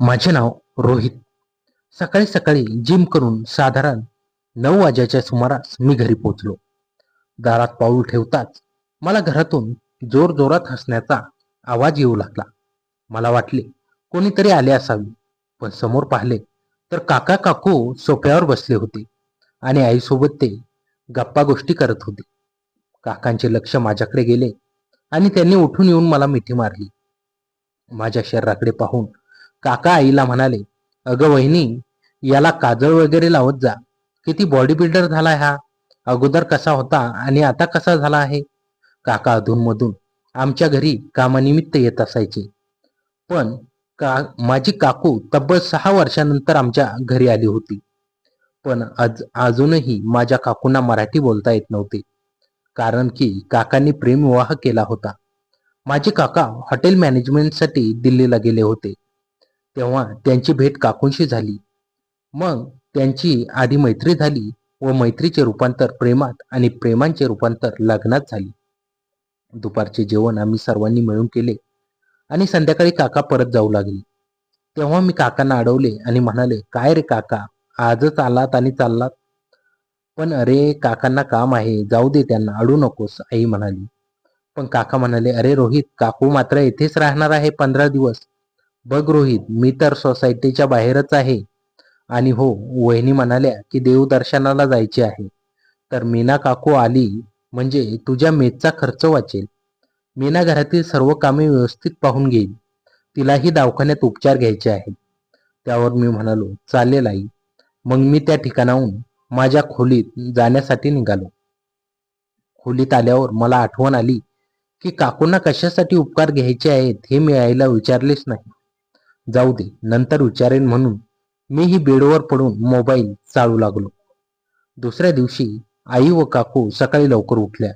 माझे नाव रोहित. सकाळी सकाळी जिम करून साधारण 9 वाजेच्या सुमारास मी घरी पोहोचलो. दारात पाऊल ठेवताच मला घरातून जोरजोरात हसण्याचा आवाज येऊ लागला. मला वाटले कोणीतरी आले असावे, पण समोर पाहिले तर काका काकू सोफ्यावर बसले होते आणि आईसोबत ते गप्पा गोष्टी करत होते. काकांचे लक्ष माझ्याकडे गेले आणि त्यांनी उठून येऊन मला मिठी मारली. माझ्या शरीराकडे पाहून काका आईला म्हणाले, "अगं वहिनी, याला काजळ वगैरे लावत जा. किती बॉडी बिल्डर झालाय हा. अगोदर कसा होता आणि आता कसा झाला आहे." काका अधूनमधून आमच्या घरी कामानिमित्त येत असायचे, पण माझी काकू तब्बल 6 वर्षानंतर आमच्या घरी आली होती. पण अजूनही माझ्या काकूंना मराठी बोलता येत नव्हते, कारण की काकांनी प्रेमविवाह केला होता. माझे काका हॉटेल मॅनेजमेंटसाठी दिल्लीला गेले होते. तेव्हा त्यांची भेट काकूंशी झाली. मग त्यांची आधी मैत्री झाली व मैत्रीचे रूपांतर प्रेमात आणि प्रेमांचे रूपांतर लग्नात झाली. दुपारचे जेवण आम्ही सर्वांनी मिळून केले आणि संध्याकाळी काका परत जाऊ लागले. तेव्हा मी काकांना अडवले आणि म्हणाले, "काय रे काका, आजच आलात आणि चाललात?" "पण अरे, काकांना काम आहे, जाऊ दे त्यांना, अडू नकोस," आई म्हणाली. पण काका म्हणाले, "अरे रोहित, काकू मात्र येथेच राहणार आहे 15 दिवस. बघ रोहित, मी तर सोसायटीच्या बाहेरच आहे. आणि हो, वहिनी म्हणाल्या की देवदर्शनाला जायचे आहे, तर मीना काकू आली म्हणजे तुझ्या मेसचा खर्च वाचेल. मीना घरातील सर्व कामे व्यवस्थित पाहून घेईल. तिलाही दवाखान्यात उपचार घ्यायचे आहेत." त्यावर मी म्हणालो, "चालेल आई." मग मी त्या ठिकाणाहून माझ्या खोलीत जाण्यासाठी निघालो. खोलीत आल्यावर मला आठवण आली की काकूंना कशासाठी उपकार घ्यायचे आहेत हे मी आईला विचारलेच नाही. जाऊ दे, नंतर विचारेन म्हणून मीही बेडवर पडून मोबाईल चालू लागलो. दुसऱ्या दिवशी आई व काकू सकाळी लवकर उठल्या.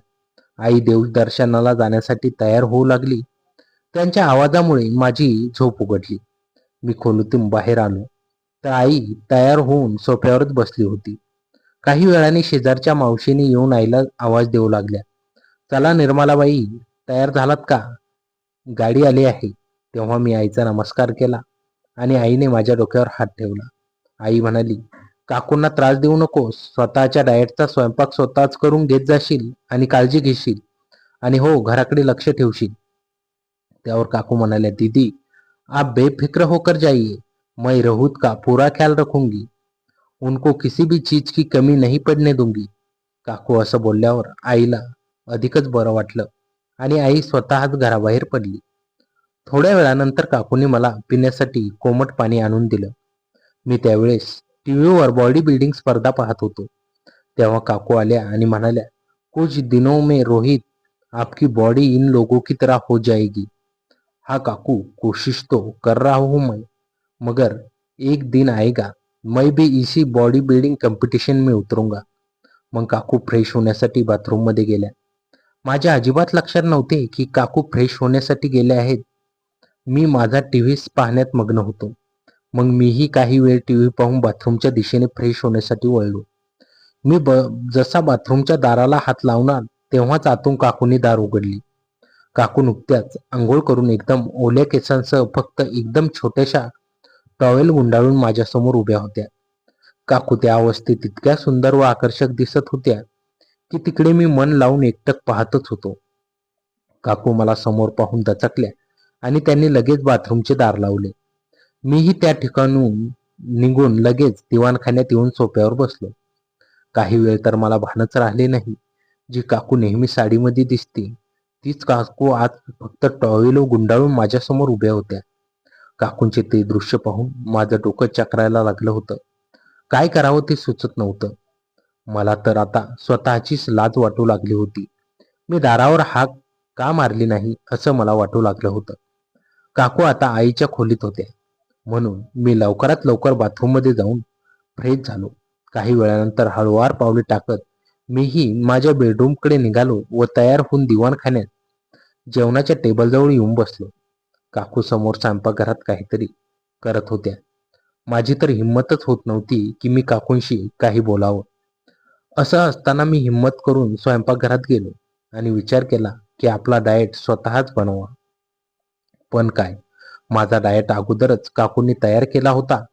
आई देवदर्शनाला जाण्यासाठी तयार होऊ लागली. त्यांच्या आवाजामुळे माझी झोप उघडली. मी खोलीतून बाहेर आलो तर आई तयार होऊन सोफ्यावरच बसली होती. काही वेळाने शेजारच्या मावशीने येऊन आईला आवाज देऊ लागल्या, "चला निर्मलाबाई, तयार झालात का? गाडी आली आहे." तेव्हा मी आईचा नमस्कार केला आणि आईने माझ्या डोक्यावर हात ठेवला. आई म्हणाली, "काकूंना त्रास देऊ नकोस. स्वतःच्या डाएटचा स्वयंपाक स्वतःच करून घेत जाशील आणि काळजी घेशील. आणि हो, घराकडे लक्ष ठेवशील." त्यावर काकू म्हणाल्या, "दीदी, आप बेफिक्र होकर जाइए. मैं रहूत का पूरा ख्याल रखूंगी. उनको किसी भी चीज की कमी नहीं पडने दूंगी." काकू असं बोलल्यावर आईला अधिकच बरं वाटलं आणि आई स्वतःच घराबाहेर पडली. थोड्या वेळानंतर काकूंनी मला पिण्यासाठी कोमट पाणी आणून दिलं. मी त्यावेळेस टीव्हीवर बॉडी बिल्डिंग स्पर्धा पाहत होतो. तेव्हा काकू आल्या आणि म्हणाल्या, "कुछ दिनों में रोहित, आपकी बॉडी इन लोगों की तरह हो जाएगी." "हाँ काकू, कोशिश तो कर रहा हूँ मैं, मगर एक दिन आएगा मैं भी इसी बॉडी बिल्डिंग कंपटीशन में उतरूंगा." मग काकू फ्रेश होण्यासाठी बाथरूम मध्ये गेल्या. माझ्या अजिबात लक्षात नव्हते की काकू फ्रेश होण्यासाठी गेल्या आहेत. मी माझा टीव्ही पाहण्यात मग्न होतो. मग मीही काही वेळ टीव्ही पाहून बाथरूमच्या दिशेने फ्रेश होण्यासाठी वळलो. मी जसा बाथरूमच्या दाराला हात लावणार तेव्हाच आतून काकूंनी दार उघडली. काकू नुकत्याच आंघोळ करून एकदम ओल्या केसांसह फक्त एकदम छोट्याशा टॉवेल गुंडाळून माझ्यासमोर उभ्या होत्या. काकू त्या अवस्थेत इतक्या सुंदर व आकर्षक दिसत होत्या की तिकडे मी मन लावून एकटक पाहतच होतो. काकू मला समोर पाहून दचकल्या आणि त्यांनी लगेच बाथरूमचे दार लावले. मीही त्या ठिकाणून निघून लगेच दिवाणखान्यात येऊन सोफ्यावर बसलो. काही वेळ तर मला भानच राहिले नाही. जी काकू नेहमी साडीमध्ये दिसते तीच काकू आज फक्त टॉवेल गुंडाळून माझ्यासमोर उभ्या होत्या. काकूंचे ते दृश्य पाहून माझं डोकं चक्रायला लागलं होतं. काय करावं ते सुचत नव्हतं. मला तर आता स्वतःचीच लाज वाटू लागली होती. मी दारावर हाक का मारली नाही असं मला वाटू लागलं होतं. काकू आता आईच्या खोलीत होत्या म्हणून मी लवकरात लवकर बाथरूममध्ये जाऊन फ्रेश झालो. काही वेळानंतर हळुवार पावले टाकत मीही माझ्या बेडरूमकडे निघालो व तयार होऊन दिवाणखान्यात जेवणाच्या टेबलजवळ येऊन बसलो. काकू समोर स्वयंपाकघरात काहीतरी करत होत्या. माझी तर हिंमतच होत नव्हती की मी काकूंशी काही बोलावं. असं असताना मी हिंमत करून स्वयंपाकघरात गेलो आणि विचार केला की आपला डाएट स्वतःच बनवा. पण काय, माझा डाएट अगोदरच काकूंनी तयार केला होता.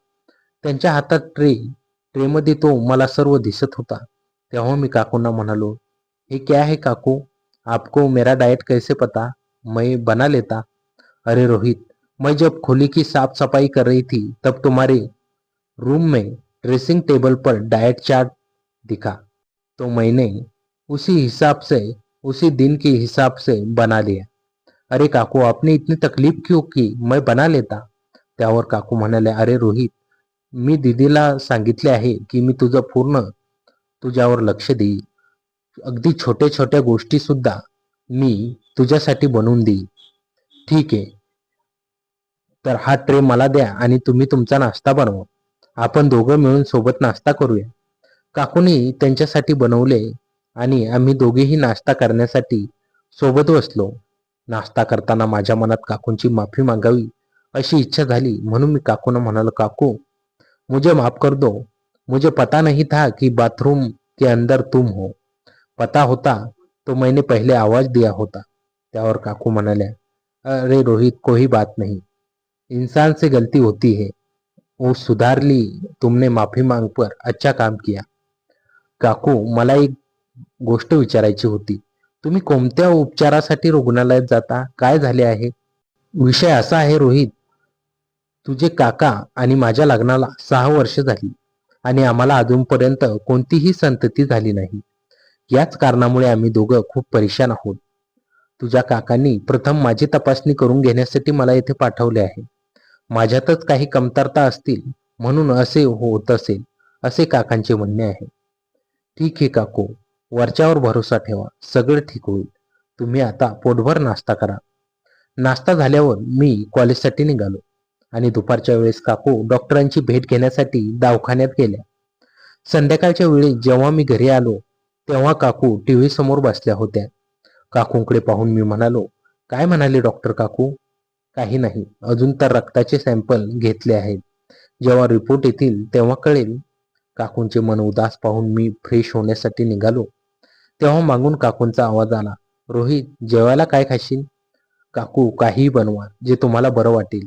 त्यांच्या हातात ट्रेमध्ये तो मला सर्व दिसत होता. तेव्हा मी काकूंना म्हणालो, हे क्या है काकू, आपको मेरा डाएट कैसे पता, मैं बना लेता. अरे रोहित, मैं जब खोली की साफ सफाई कर रही थी तब तुम्हारे रूम में ड्रेसिंग टेबल पर डाइट चार्ट दिखा, तो मैंने उसी हिसाब से उसी दिन के हिसाब से बना लिया. अरे काकू, आपने इतनी तकलीफ क्यों की, मैं बना लेता. त्यावर काकू म्हणाले, अरे रोहित, मी दीदीला सांगितले आहे की मी तुझ्यावर लक्ष देईल. अगदी छोट्या छोट्या गोष्टी सुद्धा मी तुझ्यासाठी बनवून देईल. ठीक आहे, तर हा ट्रे मला द्या आणि तुम्ही तुमचा नाश्ता बनवा. आपण दोघं मिळून सोबत नाश्ता करूया. काकूनी त्यांच्यासाठी बनवले आणि आम्ही दोघेही नाश्ता करण्यासाठी सोबत बसलो. नाश्ता करताना माझ्या मनात काकूंची माफी मागावी अशी इच्छा झाली. म्हणून मी काकूंना म्हणालो, काकू, मुझे माफ कर दो. मुझे पता नहीं था कि बाथरूम के अंदर तुम हो. पता होता तो मैंने पहले आवाज दिया होता. त्यावर काकू म्हणाल्या, अरे रोहित, कोई बात नहीं, इंसान से गलती होती है, वो सुधार ली. तुमने माफी मांग पर अच्छा काम किया. काकू, मला एक गोष्ट विचारायची होती. तुम्ही कोणत्या उपचारासाठी रुग्णालयात जाता, काय झाले आहे? विषय असा आहे रोहित, तुझे काका आणि माझ्या लग्नाला 6 वर्ष झाली आणि आम्हाला अजूनपर्यंत कोणतीही संतती झाली नाही. याच कारणामुळे आम्ही दोघं खूप परेशान आहोत. तुझ्या काकांनी प्रथम माझी तपासणी करून घेण्यासाठी मला येथे पाठवले आहे. माझ्यातच काही कमतरता असतील म्हणून असे होत असेल, असे काकांचे म्हणणे आहे. ठीक आहे काकू, वरच्यावर भरोसा ठेवा, सगळं ठीक होईल. तुम्ही आता पोटभर नाश्ता करा. नाश्ता झाल्यावर मी कॉलेजसाठी निघालो आणि दुपारच्या वेळेस काकू डॉक्टरांची भेट घेण्यासाठी दवाखान्यात गेल्या. संध्याकाळच्या वेळी जेव्हा मी घरी आलो तेव्हा काकू टीव्ही समोर बसल्या होत्या. काकूंकडे पाहून मी म्हणालो, काय म्हणाले डॉक्टर काकू? काही नाही, अजून तर रक्ताचे सॅम्पल घेतले आहेत, जेव्हा रिपोर्ट येतील तेव्हा कळेल. काकूंचे मन उदास पाहून मी फ्रेश होण्यासाठी निघालो तेव्हा मागून काकूंचा आवाज आला, रोहित, जेवायला काय खाशील? काकू, काहीही बनवा, जे तुम्हाला बरं वाटेल.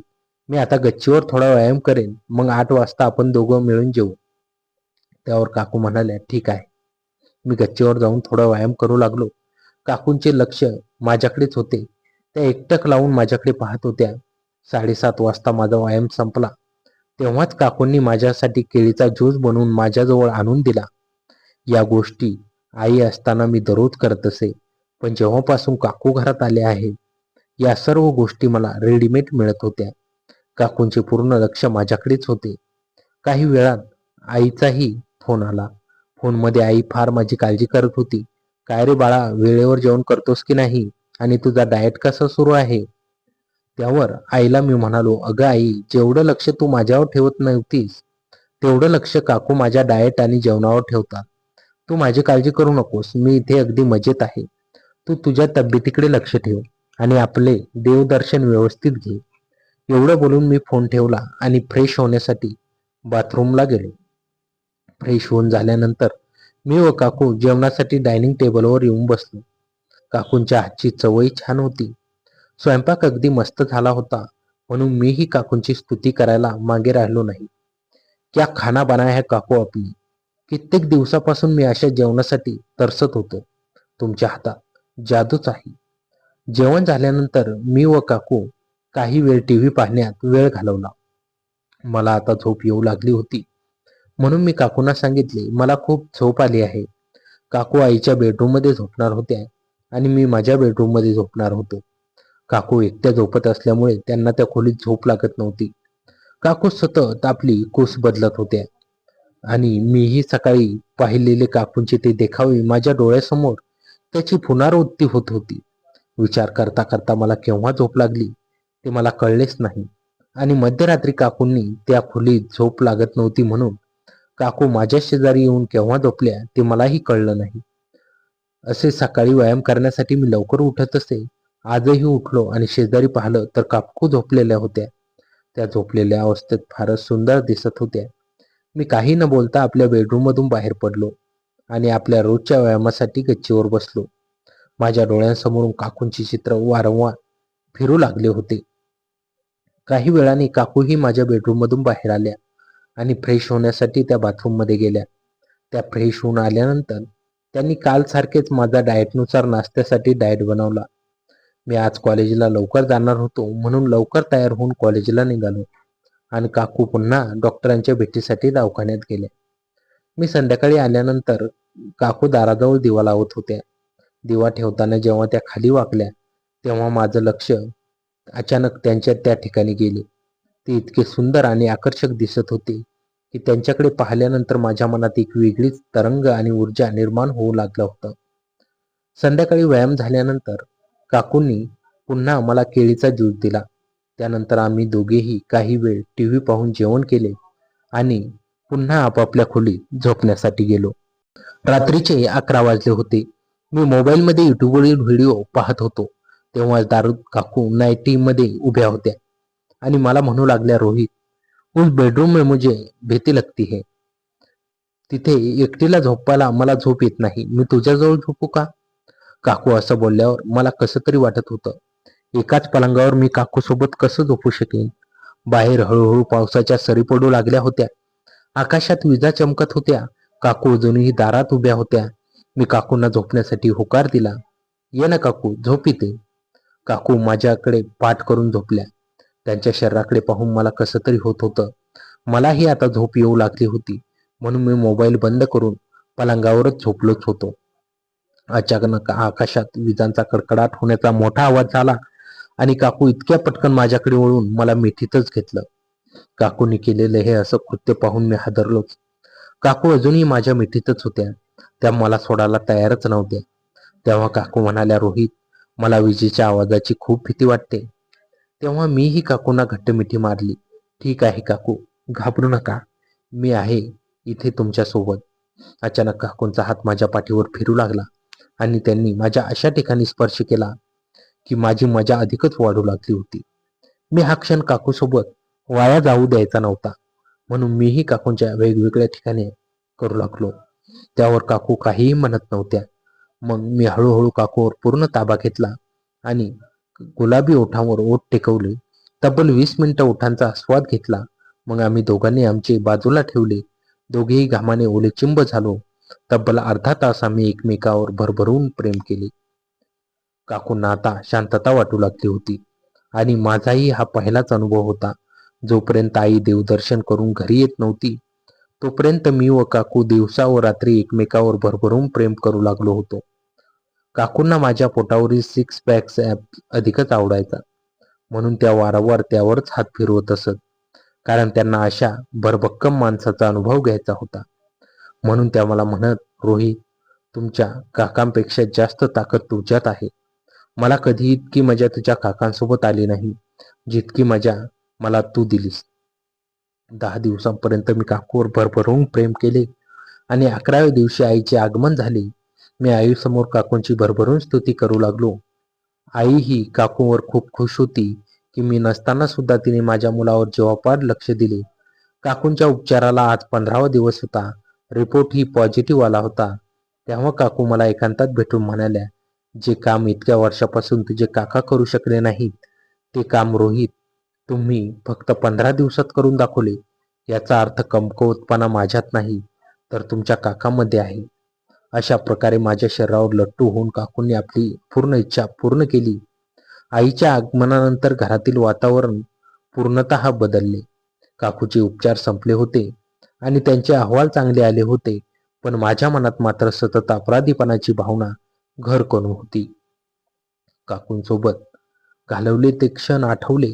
मी आता गच्चीवर थोडा व्यायाम करेन, मग 8 वाजता आपण दोघं मिळून जेवू. त्यावर काकू म्हणाल्या, ठीक आहे. मी गच्चीवर जाऊन थोडा व्यायाम करू लागलो. काकूंचे लक्ष माझ्याकडेच होते. त्या एकटक लावून माझ्याकडे पाहत होत्या. 7:30 वाजता माझा व्यायाम संपला तेव्हाच काकूंनी माझ्यासाठी केळीचा ज्यूस बनवून माझ्याजवळ आणून दिला. या गोष्टी आई असताना मी दररोज करत असे, पण जेव्हापासून काकू घरात आले आहे या सर्व गोष्टी मला रेडीमेड मिळत होत्या. काकूंचे पूर्ण लक्ष माझ्याकडेच होते. काही वेळात आईचाही फोन आला. फोनमध्ये आई फार माझी काळजी करत होती. काय रे बाळा, वेळेवर जेवण करतोस की नाही, आणि तुझा डाएट कसा सुरू आहे? त्यावर आईला मी म्हणालो, अगं आई, जेवढं लक्ष तू माझ्यावर ठेवत नव्हतीस तेवढं लक्ष काकू माझ्या डाएट आणि जेवणावर ठेवतात. तू माझी काळजी करू नकोस, मी इथे अगदी मजेत आहे. तू तुझ्या तब्येतीकडे लक्ष ठेव आणि आपले देवदर्शन व्यवस्थित घे. एवढं बोलून मी फोन ठेवला आणि फ्रेश होण्यासाठी बाथरूमला गेलो. फ्रेश होऊन झाल्यानंतर मी व काकू जेवणासाठी डायनिंग टेबलवर येऊन बसलो. काकूंच्या हातची चवही छान होती. स्वयंपाक अगदी मस्त झाला होता, म्हणून मीही काकूंची स्तुती करायला मागे राहिलो नाही. क्या खाना बनाया है काकू आपने. कित्येक दिवसापासून मी अशा जेवणासाठी तरसत होतो. तुमच्या हातात जादूच आहे. जेवण झाल्यानंतर मी व काकू काही वेळ टीव्ही पाहण्यात वेळ घालवला. मला आता झोप येऊ लागली होती, म्हणून मी काकूंना सांगितले, मला खूप झोप आली आहे. काकू आईच्या बेडरूम मध्ये झोपणार होत्या आणि मी माझ्या बेडरूम मध्ये झोपणार होतो. काकू एकट्या झोपत असल्यामुळे त्यांना त्या खोलीत झोप लागत नव्हती. काकू सतत आपली कूस बदलत होत्या आणि मीही सकाळी पाहिलेले काकूंचे ते देखावे माझ्या डोळ्यासमोर त्याची पुनरावृत्ती होत होती. विचार करता करता मला केव्हा झोप लागली ते मला कळलेच नाही आणि मध्यरात्री काकूंनी त्या खोलीत झोप लागत नव्हती म्हणून काकू माझ्या शेजारी येऊन केव्हा झोपल्या ते मलाही कळलं नाही. असे सकाळी व्यायाम करण्यासाठी मी लवकर उठत असे. आजही उठलो आणि शेजारी पाहिलं तर काकू झोपलेल्या होत्या. त्या झोपलेल्या अवस्थेत फारच सुंदर दिसत होत्या. मी काही न बोलता आपल्या बेडरूम मधून बाहेर पडलो आणि आपल्या रोजच्या व्यायामासाठी गच्चीवर बसलो. माझ्या डोळ्यांसमोरून काकूंची चित्र वारंवार फिरू लागले होते. काही वेळाने काकूही माझ्या बेडरूम मधून बाहेर आल्या आणि फ्रेश होण्यासाठी त्या बाथरूम मध्ये गेल्या. त्या फ्रेश होऊन आल्यानंतर त्यांनी काल सारखेच माझा डाएटनुसार नाश्त्यासाठी डाएट बनवला. मी आज कॉलेजला लवकर जाणार होतो म्हणून लवकर तयार होऊन कॉलेजला निघालो आणि काकू पुन्हा डॉक्टरांच्या भेटीसाठी दवाखान्यात गेल्या. मी संध्याकाळी आल्यानंतर काकू दाराजवळ दिवा लावत होत्या. दिवा ठेवताना जेव्हा त्या खाली वाकल्या तेव्हा माझं लक्ष अचानक त्यांच्या त्या ठिकाणी गेले. ते इतके सुंदर आणि आकर्षक दिसत होते की त्यांच्याकडे पाहिल्यानंतर माझ्या मनात एक वेगळीच तरंग आणि ऊर्जा निर्माण होऊ लागलं होतं. संध्याकाळी व्यायाम झाल्यानंतर काकूंनी पुन्हा मला केळीचा ज्यूस दिला. त्यानंतर आम्ही दोघेही काही वेळ टीव्ही पाहून जेवण केले आणि पुन्हा आपापल्या खोलीत झोपण्यासाठी गेलो. रात्रीचे 11 वाजले होते. मी मोबाईलमध्ये युट्यूबवरील व्हिडिओ पाहत होतो तेव्हा दारू काकू नाईटी मध्ये उभ्या होत्या आणि मला म्हणू लागल्या, रोहित, उस बेडरूम में मुझे भीती लगती है. तिथे एकटीला झोपायला मला झोप येत नाही. मी तुझ्याजवळ झोपू का? काकू असं बोलल्यावर मला कसं तरी वाटत होतं. एकाच पलंगावर मी काकू सोबत कसं झोपू शकेन? बाहेर हळूहळू पावसाच्या सरी पडू लागल्या होत्या. आकाशात विजा चमकत होत्या. काकू अजूनही दारात उभ्या होत्या. मी काकूंना झोपण्यासाठी होकार दिला. ये ना काकू, झोप इथे. काकू माझ्याकडे पाठ करून झोपल्या. त्यांच्या शरीराकडे पाहून मला कसं तरी होत होतं. मलाही आता झोप येऊ लागली होती म्हणून मी मोबाईल बंद करून पलंगावरच झोपलोच होतो. अचानक आकाशात विजांचा कडकडाट होण्याचा मोठा आवाज झाला आणि काकू इतक्या पटकन माझ्याकडे वळून मला मिठीतच घेतलं. काकूंनी केलेलं हे असं कृत्य पाहून मी हादरलोच. काकू अजूनही माझ्या मिठीतच होत्या. त्या मला सोडायला तयारच नव्हत्या. तेव्हा काकू म्हणाल्या, रोहित, मला विजेच्या आवाजाची खूप भीती वाटते. तेव्हा मीही काकूंना घट्ट मिठी मारली. ठीक आहे काकू, घाबरू नका, मी आहे इथे तुमच्या सोबत. अचानक काकूंचा हात माझ्या पाठीवर फिरू लागला आणि त्यांनी माझ्या अशा ठिकाणी स्पर्श केला की माझी मजा अधिकच वाढू लागली होती. मी हा क्षण काकूसोबत वाया जाऊ द्यायचा नव्हता म्हणून मीही काकूंच्या वेगवेगळ्या ठिकाणी करू लागलो. त्यावर काकू काहीही म्हणत नव्हत्या. मग मी हळूहळू काकूवर पूर्ण ताबा घेतला आणि गुलाबी ओठांवर ओठ टेकवले. तब्बल 20 मिनिटं ओठांचा आस्वाद घेतला. मग आम्ही दोघांनी आमचे बाजूला ठेवले. दोघेही घामाने ओलेचिंब झालो. तब्बल अर्धा तास आम्ही एकमेकावर भरभरून प्रेम केले. काकूंना आता शांतता वाटू लागली होती आणि माझाही हा पहिलाच अनुभव होता. जोपर्यंत आई देवदर्शन करून घरी येत नव्हती तोपर्यंत मी व काकू दिवसा व रात्री एकमेकावर भरभरून प्रेम करू लागलो होतो. काकूंना माझ्या पोटावरील 6 पॅक्स अधिकच आवडायचा म्हणून त्या वारंवार त्यावरच हात फिरवत असत. कारण त्यांना अशा भरभक्कम माणसाचा अनुभव घ्यायचा होता. म्हणून त्या मला म्हणत, रोहित, तुमच्या काकांपेक्षा जास्त ताकद तुझ्यात आहे. मला कधी इतकी मजा तुझ्या काकांसोबत आली नाही जितकी मजा मला तू दिलीस. 10 दिवसांपर्यंत मी काकूवर भरभरून प्रेम केले आणि 11व्या दिवशी आईचे आगमन झाले. मी आईसमोर काकूंची भरभरून स्तुती करू लागलो. आई ही काकूवर खूप खुश होती की मी नसताना सुद्धा तिने माझ्या मुलावर जीवापाड लक्ष दिले. काकूंच्या उपचाराला आज 15वा दिवस होता. रिपोर्ट ही पॉझिटिव्ह आला होता. तेव्हा काकू मला एकांतात भेटून म्हणाल्या, जे काम इतक्या वर्षापासून तुझे काका करू शकले नाहीत ते काम रोहित तुम्ही फक्त 15 दिवसात करून दाखवले. याचा अर्थ कमकुवतपणा माझ्यात नाही तर तुमच्या काकामध्ये आहे. अशा प्रकारे माझ्या शरीरावर लट्टू होऊन काकूंनी आपली पूर्ण इच्छा पूर्ण केली. आईच्या आगमनानंतर घरातील वातावरण पूर्णतः बदलले. काकूचे उपचार संपले होते आणि त्यांचे अहवाल चांगले आले होते, पण माझ्या मनात मात्र सतत अपराधीपणाची भावना घर करून होती. काकूंसोबत घालवले ते क्षण आठवले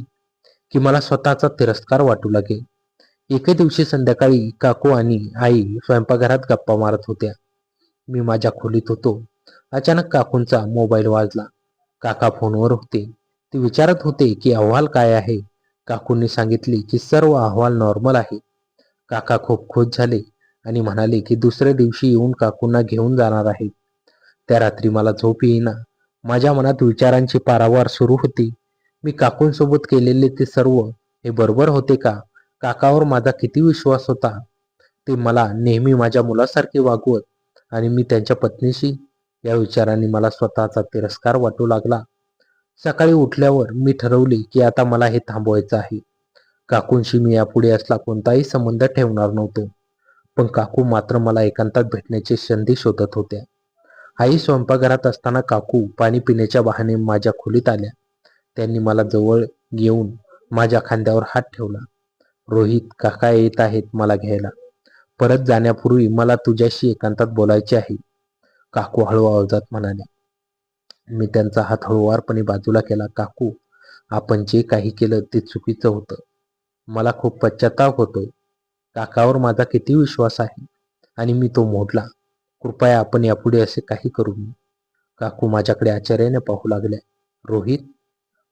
की मला स्वतःचा तिरस्कार वाटू लागे. एके दिवशी संध्याकाळी काकू आणि आई स्वयंपाकघरात गप्पा मारत होत्या. मी माझ्या खोलीत होतो. अचानक काकूंचा मोबाईल वाजला. काका फोनवर होते. ते विचारत होते की अहवाल काय आहे. काकूंनी सांगितले की सर्व अहवाल नॉर्मल आहे. काका खूप खुश झाले आणि म्हणाले की दुसऱ्या दिवशी येऊन काकूंना घेऊन जाणार आहेत. त्या रात्री मला झोप येईना. माझ्या मनात विचारांची पारावार सुरू होती. मी काकूंसोबत केलेले ते सर्व हे बरोबर होते का? काकावर माझा किती विश्वास होता. ते मला नेहमी माझ्या मुलासारखे वागवत आणि मी त्यांच्या पत्नीशी. या विचारांनी मला स्वतःचा तिरस्कार वाटू लागला. सकाळी उठल्यावर मी ठरवले की आता मला हे थांबवायचं आहे. काकूंशी मी यापुढे असला कोणताही संबंध ठेवणार नव्हतो. पण काकू मात्र मला एकांतात भेटण्याची संधी शोधत होत्या. आई स्वयंपाकघरात असताना काकू पाणी पिण्याच्या बहाणे माझ्या खोलीत आल्या. त्यांनी मला जवळ येऊन माझ्या खांद्यावर हात ठेवला. रोहित, काका येत आहेत मला घ्यायला. परत जाण्यापूर्वी मला तुझ्याशी एकांतात बोलायचे आहे, काकू हळू आवाजात म्हणाल्या. मी त्यांचा हात हळुवारपणे बाजूला केला. काकू, आपण जे काही केलं ते चुकीचं होतं. मला खूप पश्चाताप होतोय. काकावर माझा किती विश्वास आहे आणि मी तो मोडला. कृपया आपण यापुढे असे काही करू नये. काकू माझ्याकडे आश्चर्याने पाहू लागल्या. रोहित,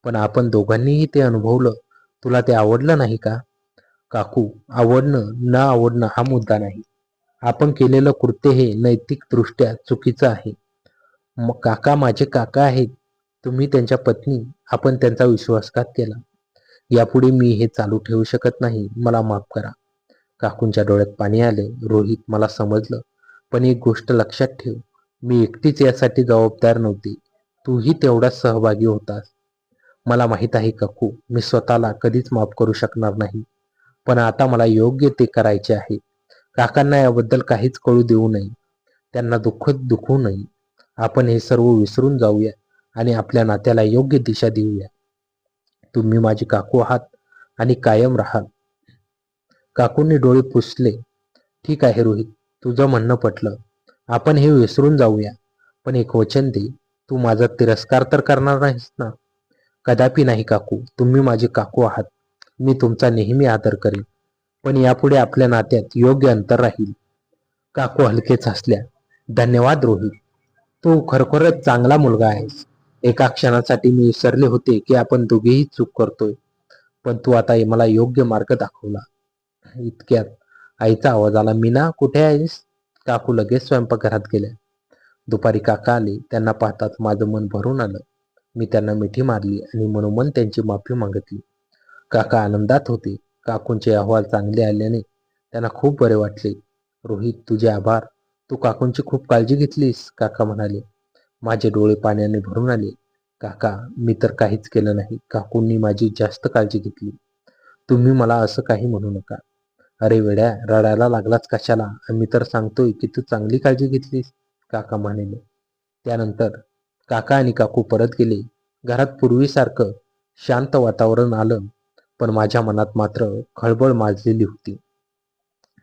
पण आपण दोघांनीही ते अनुभवलं. तुला ते आवडलं नाही का? काकू, आवडणं न आवडणं हा मुद्दा नाही. आपण केलेलं कृत्य हे नैतिकदृष्ट्या चुकीचं आहे. मग काका माझे काका आहेत. तुम्ही त्यांच्या पत्नी. आपण त्यांचा विश्वासघात केला. यापुढे मी हे चालू ठेवू शकत नाही. मला माफ करा. काकूंच्या डोळ्यात पाणी आले. रोहित, मला समजलं, पण एक गोष्ट लक्षात ठेव, मी एकटीच यासाठी जबाबदार नव्हती. तूही तेवढाच सहभागी होतास. मला माहित आहे काकू, मी स्वतःला कधीच माफ करू शकणार नाही. पण आता मला योग्य ते करायचे आहे. काकांना याबद्दल काहीच कळू देऊ नये. त्यांना दुखवू नये. आपण हे सर्व विसरून जाऊया आणि आपल्या नात्याला योग्य दिशा देऊया. तुम्ही माझी काकू आहात आणि कायम राहाल. काकूंनी डोळे पुसले. ठीक आहे रोहित, तुझं म्हणणं पटलं. आपण हे विसरून जाऊया. पण एक वचन दे, तू माझा तिरस्कार तर करणार नाहीस ना? कदापि नाही काकू. तुम्ही माझे काकू आहात. मी तुमचा नेहमी आदर करेन. पण यापुढे आपल्या नात्यात योग्य अंतर राहील. काकू हलकेच हसल्या. धन्यवाद रोहित. तू खरोखरच चांगला मुलगा आहेस. एका क्षणासाठी मी विसरले होते की आपण दोघेही चूक करतोय. पण तू आता मला योग्य मार्ग दाखवला. इतक्यात आईचा आवाज आला. मीना, कुठे आहेस? काकू लगेच स्वयंपाकघरात गेल्या. दुपारी काका आले. त्यांना पाहताच माझं मन भरून आलं. मी त्यांना मिठी मारली आणि मनोमन त्यांची माफी मागितली. काका आनंदात होते. काकूंचे अहवाल चांगले आल्याने त्यांना खूप बरे वाटले. रोहित, तुझे आभार. तू काकूंची खूप काळजी घेतलीस, काका म्हणाले. माझे डोळे पाण्याने भरून आले. काका, मी तर काहीच केलं नाही. काकूंनी माझी जास्त काळजी घेतली. तुम्ही मला असं काही म्हणू नका. अरे वेड्या, रडायला लागलाच कशाला? मी तर सांगतोय की तू चांगली काळजी घेतलीस, काका म्हणाले. त्यानंतर काका आणि काकू परत गेले. घरात पूर्वीसारखं शांत वातावरण आलं. पण माझ्या मनात मात्र खळबळ माजलेली होती.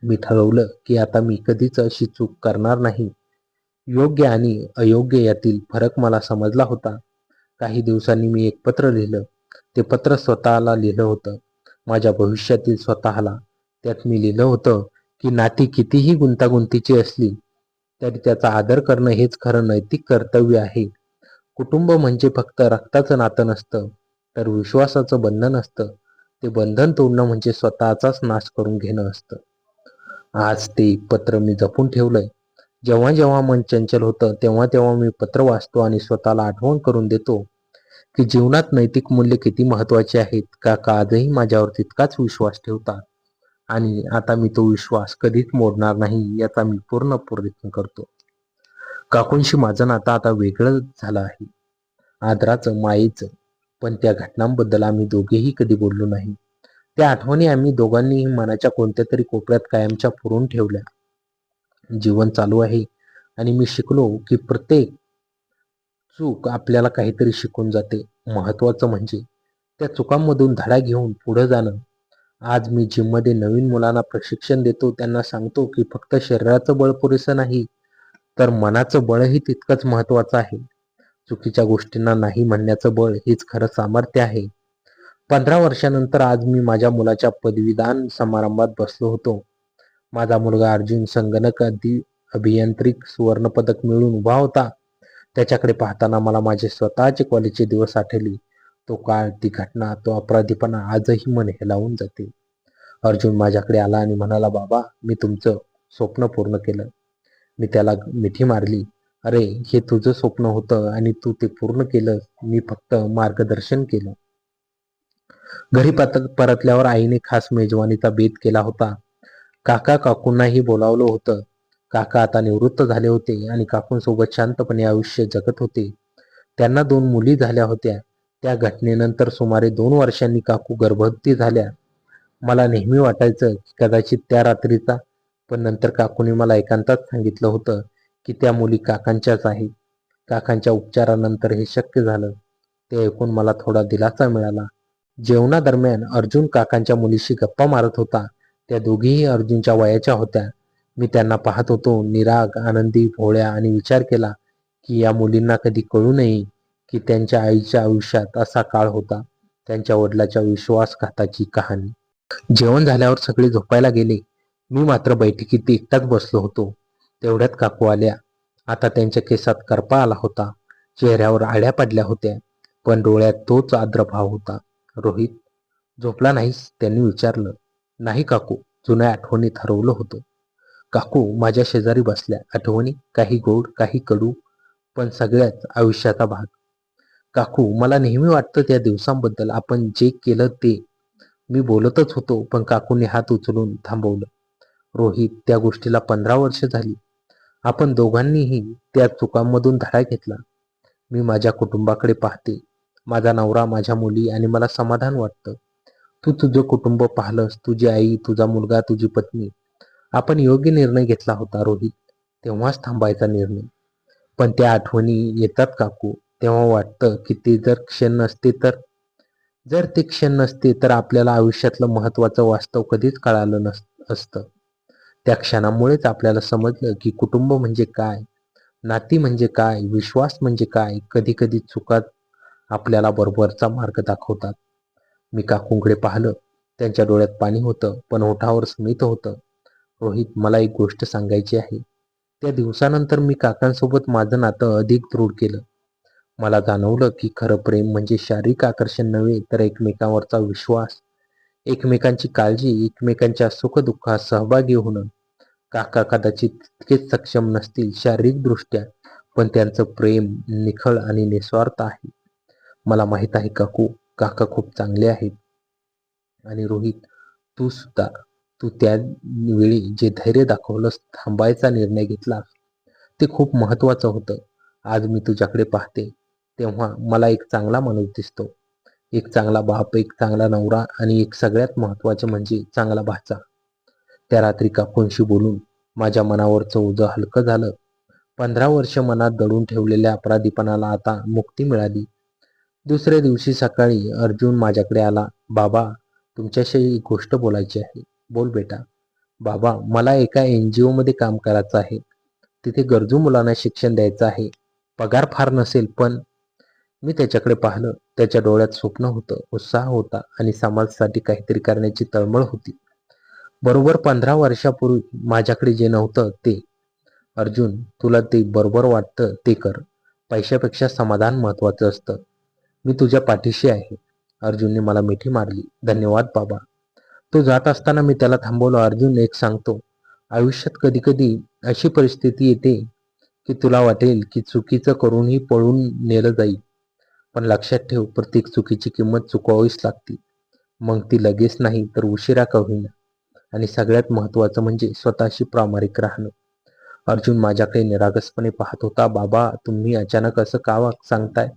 मी ठरवलं की आता मी कधीच अशी चूक करणार नाही. योग्य आणि अयोग्य यातील फरक मला समजला होता. काही दिवसांनी मी एक पत्र लिहिलं. ते पत्र स्वतःला लिहिलं होतं. माझ्या भविष्यातील स्वतःला. त्यात मी लिहिलं होतं की नाती कितीही गुंतागुंतीची असली तरी त्याचा आदर करणं हेच खरं नैतिक कर्तव्य आहे. कुटुंब म्हणजे फक्त रक्ताचं नातं नसतं, तर विश्वासाचं बंधन असतं. ते बंधन तोडणं म्हणजे स्वतःचाच नाश करून घेणं असतं. आज ते पत्र मी जपून ठेवलंय. जेव्हा जेव्हा मन चंचल होतं तेव्हा तेव्हा मी पत्र वाचतो आणि स्वतःला आठवण करून देतो की जीवनात नैतिक मूल्य किती महत्वाचे आहेत. काका आजही माझ्यावर तितकाच विश्वास ठेवतात आणि आता मी तो विश्वास कधीच मोडणार नाही याचा मी पूर्ण प्रयत्न करतो. काकूंशी माझं नातं आता वेगळं झालं आहे, आदराचं, मायेचं. पण त्या घटनांबद्दल आम्ही दोघेही कधी बोललो नाही. त्या आठवणी आम्ही दोघांनीही मनाच्या कोणत्या तरी कोपऱ्यात कायमच्या पुरून ठेवल्या. जीवन चालू आहे आणि मी शिकलो की प्रत्येक चूक आपल्याला काहीतरी शिकून जाते. महत्वाचं म्हणजे त्या चुकांमधून धडा घेऊन पुढे जाणं. आज मी जिममध्ये नवीन मुलांना प्रशिक्षण देतो. त्यांना सांगतो की फक्त शरीराचं बळ पुरेसं नाही, तर मनाचं बळही तितकंच महत्वाचं आहे. चुकीच्या गोष्टींना नाही म्हणण्याचं बळ हेच खरं सामर्थ्य आहे. 15 वर्षानंतर आज मी माझ्या मुलाच्या पदवीदान समारंभात बसलो होतो. माझा मुलगा अर्जुन संगणक अभियांत्रिक सुवर्णपदक मिळवून उभा होता. त्याच्याकडे पाहताना मला माझे स्वतःचे कॉलेजचे दिवस आठवले. तो काळ, ती घटना, तो अपराधीपणा आजही मन हेलावून जाते. अर्जुन माझ्याकडे आला आणि म्हणाला, बाबा, मी तुमचं स्वप्न पूर्ण केलं. मी त्याला मिठी मारली. अरे, हे तुझं स्वप्न होतं आणि तू ते पूर्ण केलं. मी फक्त मार्गदर्शन केलं. घरी परतल्यावर आईने खास मेजवानीचा बेत केला होता. काका काकूंनाही बोलावलं होतं. काका आता निवृत्त झाले होते आणि काकूंसोबत शांतपणे आयुष्य जगत होते. त्यांना 2 मुली झाल्या होत्या. त्या घटनेनंतर सुमारे 2 वर्षांनी काकू गर्भवती झाल्या. मला नेहमी वाटायचं की कदाचित त्या रात्रीचा, पण नंतर काकूने मला एकांतात सांगितलं होतं की त्या मुली काकांच्याच आहेत. काकांच्या उपचारानंतर हे शक्य झालं. ते ऐकून मला थोडा दिलासा मिळाला. जेवणादरम्यान अर्जुन काकांच्या मुलीशी गप्पा मारत होता. त्या दोघीही अर्जुनच्या वयाच्या होत्या. मी त्यांना पाहत होतो, निराग, आनंदी, भोळ्या, आणि विचार केला की या मुलींना कधी कळू नये की त्यांच्या आईच्या आयुष्यात असा काळ होता, त्यांच्या वडिलाच्या विश्वासघाताची कहाणी. जेवण झाल्यावर सगळे झोपायला गेले. मी मात्र बैठकीत एकटाच बसलो होतो. तेवढ्यात काकू आल्या. आता त्यांच्या केसात करपा आला होता, चेहऱ्यावर आड्या पडल्या होत्या, पण डोळ्यात तोच आर्द्र भाव होता. रोहित, झोपला नाहीस? त्यांनी विचारलं. नाही काकू, जुन्या आठवणीत हरवलं होतं. काकू माझ्या शेजारी बसल्या. आठवणी, काही गोड, काही कडू, पण सगळ्याच आयुष्याचा भाग. काकू, मला नेहमी वाटतं त्या दिवसांबद्दल, आपण जे केलं ते. मी बोलतच होतो, पण काकूने हात उचलून थांबवलं. रोहित, त्या गोष्टीला 15 वर्ष झाली. आपण दोघांनीही त्या चुकांमधून धडा घेतला. मी माझ्या कुटुंबाकडे पाहते, माझा नवरा, माझ्या मुली, आणि मला समाधान वाटतं. तू तुझं कुटुंब पाहिलंस, तुझी आई, तुझा मुलगा, तुझी पत्नी. आपण योग्य निर्णय घेतला होता रोहित, तेव्हाच थांबायचा निर्णय. पण त्या आठवणी येतात काकू, तेव्हा वाटतं की ते जर क्षण नसते तर, जर ते क्षण नसते तर आपल्याला आयुष्यातलं महत्वाचं वास्तव कधीच कळालं असतं. त्या क्षणामुळेच आपल्याला समजलं की कुटुंब म्हणजे काय, नाती म्हणजे काय, विश्वास म्हणजे काय. कधी कधी चुका आपल्याला बरोबरचा मार्ग दाखवतात. मी काकूंकडे पाहिलं. त्यांच्या डोळ्यात पाणी होतं, पण ओठावर स्मित होतं. रोहित, मला एक गोष्ट सांगायची आहे. त्या दिवसानंतर मी काकांसोबत माझं नातं अधिक दृढ केलं. मला जाणवलं की खरं प्रेम म्हणजे शारीरिक आकर्षण नव्हे, तर एकमेकांवरचा विश्वास, एकमेकांची काळजी, एकमेकांच्या सुखदुःखात सहभागी होणं. काका कदाचित तितकेच सक्षम नसतील शारीरिकदृष्ट्या, पण त्यांचं प्रेम निखळ आणि निस्वार्थ आहे. मला माहित आहे काकू, काका खूप चांगले आहेत. आणि रोहित, तू सुद्धा. तू त्या वेळी जे धैर्य दाखवलंस, थांबायचा निर्णय घेतलास, ते खूप महत्वाचं होतं. आज मी तुझ्याकडे पाहते तेव्हा मला एक चांगला माणूस दिसतो, एक चांगला बाप, एक चांगला नवरा, आणि एक सगळ्यात महत्वाचे म्हणजे चांगला भाचा. त्या रात्री काकूंशी बोलून माझ्या मनावरचं ओझं हलकं झालं. 15 वर्ष मनात दडून ठेवलेल्या अपराधीपणाला आता मुक्ती मिळाली. दुसऱ्या दिवशी सकाळी अर्जुन माझ्याकडे आला. बाबा, तुमच्याशी एक गोष्ट बोलायची आहे. बोल बेटा. बाबा, मला एका NGO मध्ये काम करायचं आहे. तिथे गरजू मुलांना शिक्षण द्यायचं आहे. पगार फार नसेल, पण. मी त्याच्याकडे पाहिलं. त्याच्या डोळ्यात स्वप्न होतं, उत्साह होता, आणि समाजासाठी काहीतरी करण्याची तळमळ होती. बरोबर 15 वर्षापूर्वी माझ्याकडे जे नव्हतं ते. अर्जुन, तुला ते बरोबर वाटतं ते कर. पैशापेक्षा समाधान महत्वाचं असतं. मी तुझ्या पाठीशी आहे. अर्जुनने मला मिठी मारली. धन्यवाद बाबा. तो जात असताना मी त्याला थांबवलं. अर्जुन, एक सांगतो, आयुष्यात कधी कधी अशी परिस्थिती येते की तुला वाटेल की चुकीचं करूनही पळून नेलं जाईल. पण लक्षात ठेव, प्रत्येक चुकीची किंमत चुकवावीच लागते. मग ती लगेच नाही तर उशिरा का होईना. आणि सगळ्यात महत्वाचं म्हणजे स्वतःशी प्रामाणिक राहणं. अर्जुन माझ्याकडे निरागसपणे पाहत होता. बाबा, तुम्ही अचानक असं का सांगताय?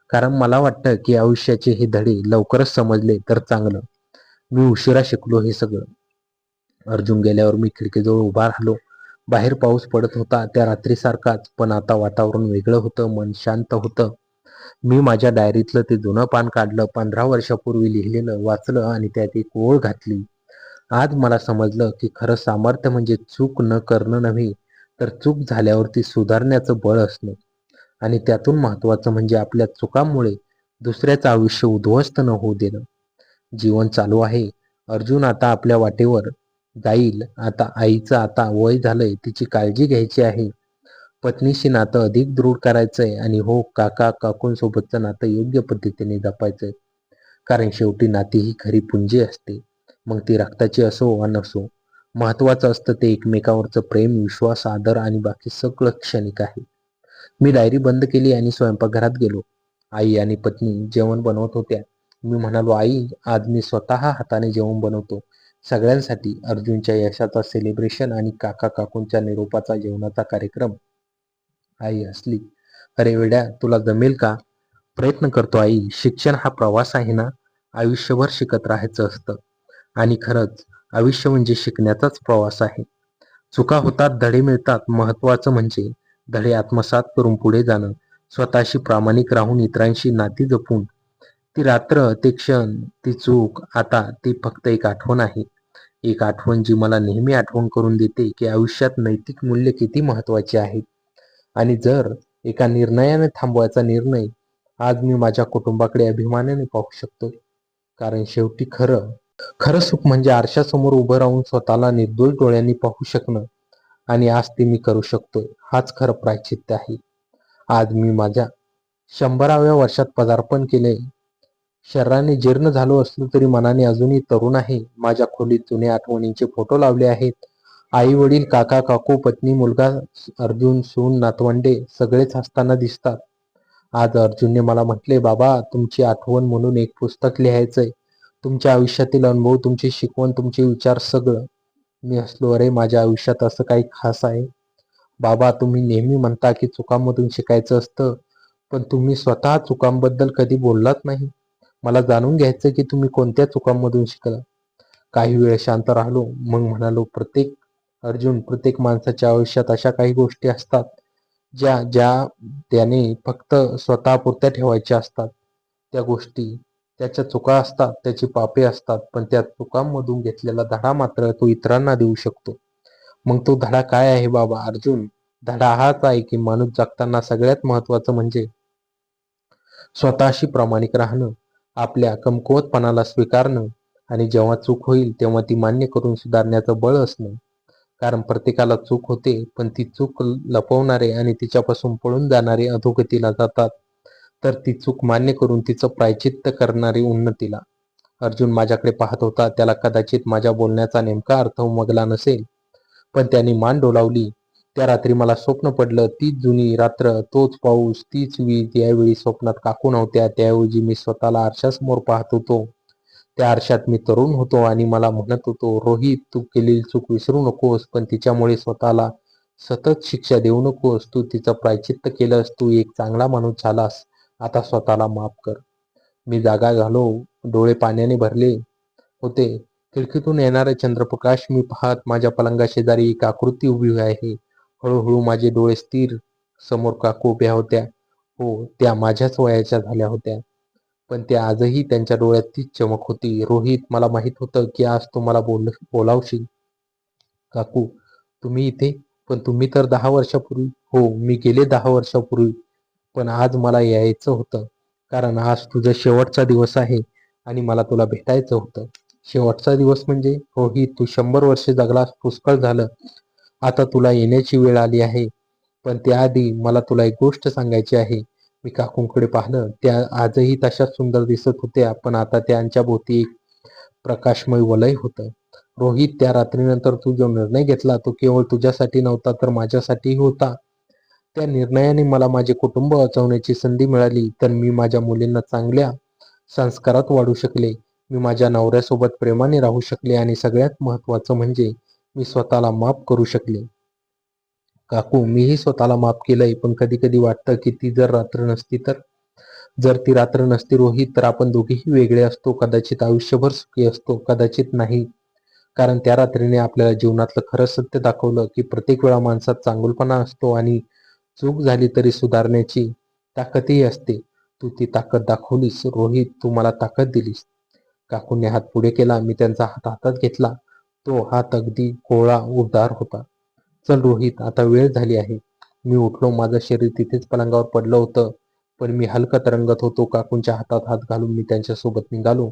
कारण मला वाटतं की आयुष्याचे हे धडे लवकरच समजले तर चांगलं. मी उशिरा शिकलो हे सगळं. अर्जुन गेल्यावर मी खिडकीजवळ उभा राहिलो. बाहेर पाऊस पडत होता, त्या रात्रीसारखाच, पण आता वातावरण वेगळं होतं, मन शांत होतं. मी माझ्या डायरीतलं ते जुनं पान काढलं, 15 वर्षापूर्वी लिहिलेलं वाचलं, आणि त्यात एक ओळ घातली. आज मला समजलं की खरं सामर्थ्य म्हणजे चूक न करणं नव्हे, तर चूक झाल्यावरती सुधारण्याचं बळ असणं. आणि त्यातून महत्वाचं म्हणजे आपल्या चुकांमुळे दुसऱ्याचं आयुष्य उद्ध्वस्त न होऊ देणं. जीवन चालू आहे. अर्जुन आता आपल्या वाटेवर जाईल. आता आईचं आता वय झालंय, तिची काळजी घ्यायची आहे. पत्नीशी नातं अधिक दृढ करायचंय, आणि हो, काका काकूंसोबतचं नातं योग्य पद्धतीने जपायचंय. कारण शेवटी नाती ही खरी पुंजी असते. मग ती रक्ताची असो वा नसो, महत्वाचं असतं ते एकमेकावरचं प्रेम, विश्वास, आदर, आणि बाकी सगळं क्षणिक आहे. मी डायरी बंद केली आणि स्वयंपाकघरात गेलो. आई आणि पत्नी जेवण बनवत होत्या. मी म्हणालो, आई, आज मी स्वतः हाताने जेवण बनवतो सगळ्यांसाठी. अर्जुनच्या यशाचा सेलिब्रेशन आणि काका काकूंच्या निरोपाचा जेवणाचा कार्यक्रम. आई हसली. अरे वेड्या, तुला जमेल का? प्रयत्न करतो आई. शिक्षण हा प्रवास आहे ना, आयुष्यभर शिकत राहायचं असतं. आणि खरंच आयुष्य म्हणजे शिकण्याचाच प्रवास आहे. चुका होतात, धडे मिळतात. महत्वाचं म्हणजे धडे आत्मसात करून पुढे जाणं, स्वतःशी प्रामाणिक राहून इतरांशी नाती जपून. ती रात्र, ते क्षण, ती चूक, आता ती फक्त एक आठवण आहे. एक आठवण जी मला नेहमी आठवण करून देते की आयुष्यात नैतिक मूल्य किती महत्वाचे आहेत. आणि जर एका निर्णयाने थांबवायचा निर्णय, आज मी माझ्या कुटुंबाकडे अभिमानाने पाहू शकतो. कारण शेवटी खरं खरं सुख म्हणजे आरशासमोर उभं राहून स्वतःला निर्दोष डोळ्यांनी पाहू शकणं. आणि आज ते मी करू शकतोय, हाच खरं प्रायश्चित्त आहे. आज मी माझ्या 100व्या वर्षात पदार्पण केले. शरीराने जीर्ण झालो असलो तरी मनाने अजूनही तरुण आहे. माझ्या खोलीत जुन्या आठवणींचे फोटो लावले आहेत. आई वडील, काका काकू, पत्नी, मुलगा, अर्जुन, सून, नातवंडे सगळेच हसताना दिसतात. आज अर्जुनने मला म्हटले, बाबा तुमची आठवण म्हणून एक पुस्तक लिहायचंय. तुमच्या आयुष्यातील अनुभव, तुमची शिकवण, तुमचे विचार सगळं. मी हसलो, अरे माझ्या आयुष्यात असं काही खास आहे? बाबा तुम्ही नेहमी म्हणता की चुकांमधून शिकायचं असतं, पण तुम्ही स्वतः चुकांबद्दल कधी बोललात नाही. मला जाणून घ्यायचं की तुम्ही कोणत्या चुकांमधून शिकला. काही वेळ शांत राहिलो, मग म्हणालो, प्रत्येक माणसाच्या आयुष्यात अशा काही गोष्टी असतात ज्या ज्या त्याने फक्त स्वतःपुरत्या ठेवायच्या असतात. त्या गोष्टी त्याच्या चुका असतात, त्याची पापे असतात, पण त्या चुकांमधून घेतलेला धडा मात्र तो इतरांना देऊ शकतो. मग तो धडा काय आहे बाबा अर्जुन? धडा हाच आहे की माणूस जगताना सगळ्यात महत्वाचं म्हणजे स्वतःशी प्रामाणिक राहणं, आपल्या कमकुवतपणाला स्वीकारणं आणि जेव्हा चूक होईल तेव्हा ती मान्य करून सुधारण्याचं बळ असणं. कारण प्रत्येकाला चूक होते, पण ती चूक लपवणारे आणि तिच्यापासून पळून जाणारे अधोगतीला जातात, तर ती चूक मान्य करून तिचं प्रायश्चित्त करणारे उन्नतीला. अर्जुन माझ्याकडे पाहत होता. त्याला कदाचित माझ्या बोलण्याचा नेमका अर्थ उमगला नसेल, पण त्याने मान डोलावली. त्या रात्री मला स्वप्न पडलं, तीच जुनी रात्र, तोच पाऊस, तीच वीज. यावेळी स्वप्नात काकू नव्हत्या, त्याऐवजी मी स्वतःला आरशासमोर पाहत होतो. त्या आरशात मी तरुण होतो आणि मला म्हणत होतो, रोहित तू केलेली चूक विसरू नकोस, पण तिच्यामुळे स्वतःला सतत शिक्षा देऊ नकोस. तू तिचं प्रायश्चित्त केलंस, तू एक चांगला माणूस झालास. आता स्वतःला माफ कर. मी जागा झालो, डोळे पाण्याने भरले होते. खिडकीतून येणारा चंद्रप्रकाश मी पाहत. माझ्या पलंगाशेजारी एक आकृती उभी आहे. हळूहळू माझे डोळे स्थिर. समोर काकू उभ्या होत्या. हो, त्या माझ्याच वयाच्या झाल्या होत्या, पण त्या आजही त्यांच्या डोळ्यात तीच चमक होती. रोहित मला माहित होतं की आज तू मला बोलावशील. काकू तुम्ही इथे? पण तुम्ही तर 10 वर्षापूर्वी. हो, मी गेले 10 वर्षापूर्वी, पण आज मला यायचं होतं. कारण आज तुझा शेवटचा दिवस आहे आणि मला तुला भेटायचं होतं. शेवटचा दिवस म्हणजे? रोहित तू 100 वर्ष जगलास, पुष्कळ झालं. आता तुला येण्याची वेळ आली आहे. पण त्याआधी मला तुला एक गोष्ट सांगायची आहे. मी काकूंकडे पाहिलं. त्या आजही तशाच सुंदर दिसत होत्या, पण आता त्यांच्या भोवती एक प्रकाशमय वलय होतं. रोहित त्या रात्रीनंतर तू जो निर्णय घेतला तो केवळ तुझ्यासाठी नव्हता तर माझ्यासाठीही होता. त्या निर्णयाने मला माझे कुटुंब वाचवण्याची संधी मिळाली, तर मी माझ्या मुलींना चांगल्या संस्कारात वाढू शकले. मी माझ्या नवऱ्यासोबत प्रेमाने राहू शकले आणि सगळ्यात महत्वाचं म्हणजे मी स्वतःला माफ करू शकले. काकू मीही स्वतःला माफ केलंय, पण कधी कधी वाटतं की ती जर रात्र नसती तर. जर ती रात्र नसती रोहित, तर आपण दोघेही वेगळे असतो. कदाचित आयुष्यभर सुखी असतो, कदाचित नाही. कारण त्या रात्रीने आपल्याला जीवनातलं खरं सत्य दाखवलं की प्रत्येक वेळा माणसात चांगुलपणा असतो आणि चूक झाली तरी सुधारण्याची ताकदही असते. तू ती ताकद दाखवलीस रोहित, तू मला ताकद दिलीस. काकूंनी हात पुढे केला. मी त्यांचा हात हातात घेतला. तो हात अगदी कोवळा उबदार होता. चल रोहित, आता वेळ झाली आहे. मी उठलो. माझं शरीर तिथेच पलंगावर पडलं होतं, पण मी हलका तरंगत होतो. काकूंच्या हातात हात घालून मी त्यांच्यासोबत निघालो.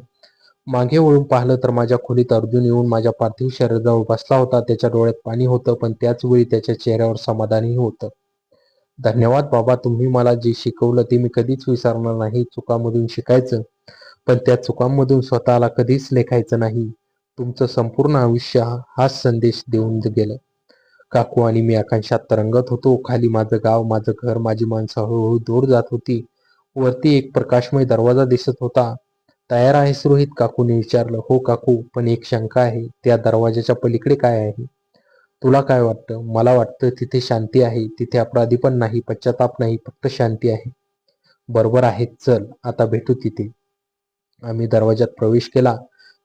मागे वळून पाहिलं तर माझ्या खोलीत अर्जुन येऊन माझ्या पार्थिव शरीराजवळ बसला होता. त्याच्या डोळ्यात पाणी होतं, पण त्याच वेळी त्याच्या चेहऱ्यावर समाधानही होतं. धन्यवाद बाबा, तुम्ही मला जे शिकवलं ते मी कधीच विसरणार नाही. चुकांमधून शिकायचं, पण त्या चुकांमधून स्वतःला कधीच लेखायचं नाही. तुमचं संपूर्ण आयुष्य हाच संदेश देऊन गेलं. काकू आणि मी आकाशात तरंगत होतो. खाली माझं गाव, माझं घर, माझी माणसं हळूहळू दूर जात होती. वरती एक प्रकाशमय दरवाजा दिसत होता. तयार आहेस रोहित? काकूने विचारलं. हो काकू, पण एक शंका आहे. त्या दरवाजाच्या पलीकडे काय आहे? तुला काय वाटतं? मला वाटतं तिथे शांती आहे. तिथे अपराधी पण नाही, पश्चाताप नाही, फक्त शांती आहे. बरोबर आहे, चल आता भेटू तिथे. आम्ही दरवाजात प्रवेश केला.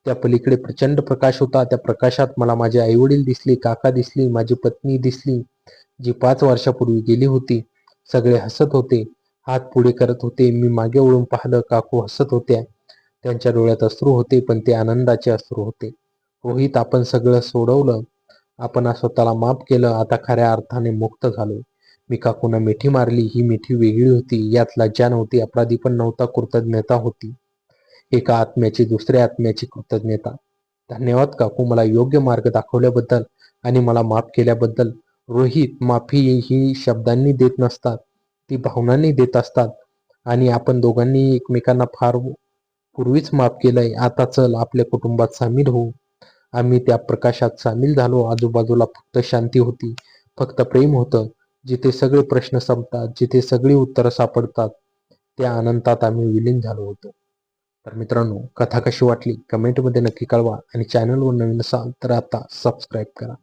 त्या पलीकडे प्रचंड प्रकाश होता. त्या प्रकाशात मला माझे आईवडील दिसले, काका दिसली, माझी पत्नी दिसली, जी 5 वर्षापूर्वी गेली होती. सगळे हसत होते, हात पुढे करत होते. मी मागे वळून पाहिलं. काकू हसत होत्या. त्यांच्या डोळ्यात अश्रू होते, पण ते आनंदाचे अश्रू होते. रोहित, आपण सगळं सोडवलं. आपण स्वतःला माफ केलं. आता खऱ्या अर्थाने मुक्त झालो. मी काकूंना मिठी मारली. ही मिठी वेगळी होती. यात लज्जा नव्हती, अपराधी पण नव्हता, कृतज्ञता होती. एका आत्म्याची दुसऱ्या आत्म्याची कृतज्ञता. धन्यवाद काकू, मला योग्य मार्ग दाखवल्याबद्दल आणि मला माफ केल्याबद्दल. रोहित, माफी ही शब्दांनी देत नसतात, ती भावनांनी देत असतात. आणि आपण दोघांनी एकमेकांना फार पूर्वीच माफ केलंय. आता चल आपल्या कुटुंबात सामील होऊ. आम्ही त्या प्रकाशात सामील झालो. आजूबाजूला फक्त शांती होती, फक्त प्रेम होतं. जिथे सगळे प्रश्न संपतात, जिथे सगळी उत्तरं सापडतात, त्या आनंदात आम्ही विलीन झालो होतो. तर मित्रांनो, कथा कशी वाटली कमेंटमध्ये नक्की कळवा आणि चॅनलवर नवीन असाल तर आता सबस्क्राईब करा.